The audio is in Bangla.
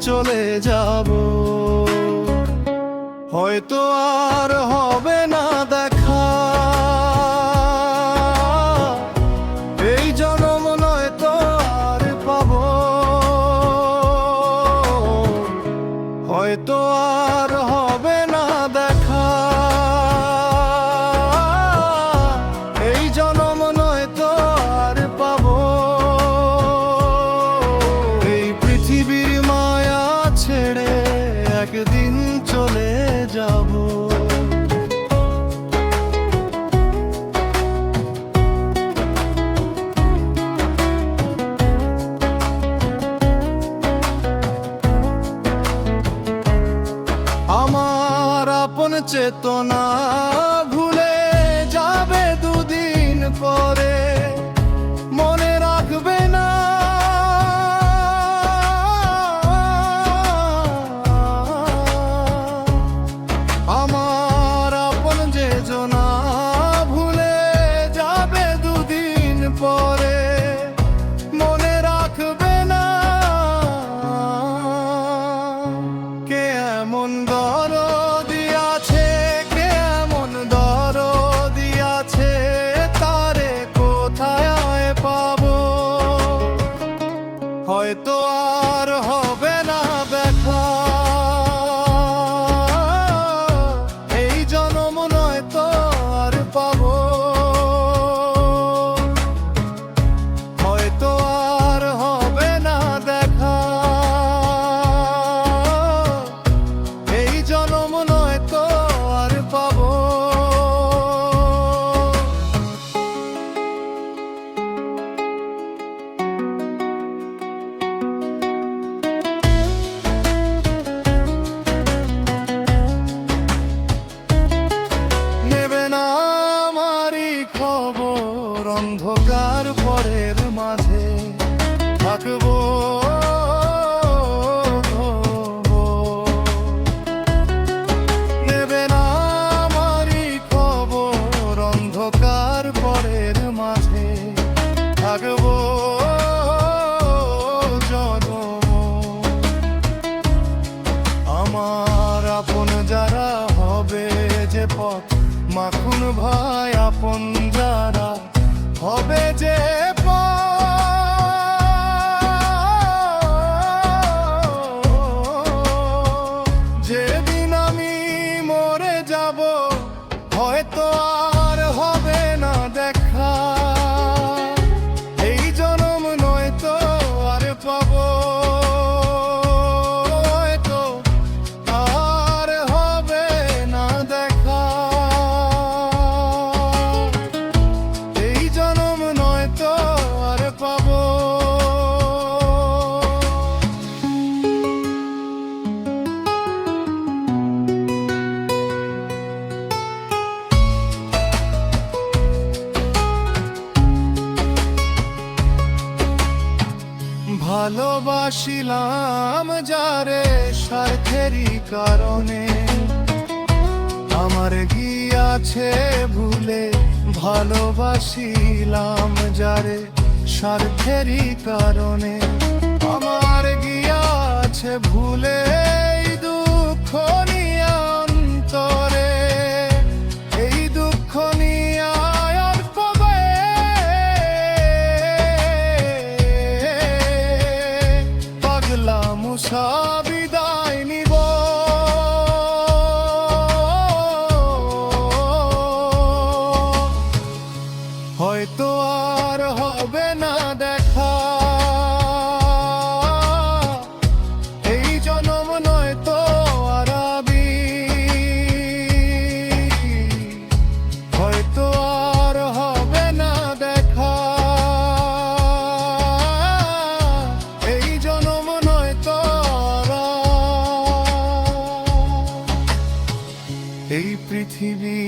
চলে যাব, হয়তো আর হবে না দেখা। এই জনম নয়তো আর পাবো, হয়তো আর হবে না দেখা। এই জনম নয়তো আর পাবো, এই পৃথিবীর মায়া ছেড়ে একদিন চলে যাব। আমার আপন চেতনা ভুলে যাবে দুদিন পরে, মনে রাখবে না আমার আপন চেতনা ভুলে যাবে দুদিন পরে, মনে রাখবে না কে এমন দরদি আছে, কে এমন দরদি আছে, তারে কোথায় পাবো, হয়তো আর হবে না দেখা। এই জনম নয়তো আর পাবো, হয়তো আর হবে না দেখা। এই জনম নয়তো আর পাবো। নেবে না আমারই খবর, অন্ধকার পরের মাঝে থাকবো। নেবে না আমারই খবর, অন্ধকার পরের মাঝে থাকবো জনম। আমার আপন যারা হবে যে পথ মাখুন ভাই, আপন যারা হবে যে যেদিন আমি মরে যাব, হয়তো আর হবে না দেখা। এই জনম নয়তো আর পাবো, হয়তো আর হবে না দেখা। এই জনম নয়তো আর পাবো। ভালোবাসিলাম যারে স্বার্থেরই কারণে, আমার গিয়াছে ভুলে। ভালোবাসিলাম যারে স্বার্থেরই কারণে, আমার গিয়াছে ভুলে। এই দুঃখ নিয়ে অন্তরে, এই দুঃখ নিয়ে আর কবে পাগলা মুসা বিদায় নিব। হয়তো আর হবে না দেখা। এই জনম নয়তো আর আবি, হয়তো আর হবে না দেখা। এই জনম নয়তো আর। এই পৃথিবী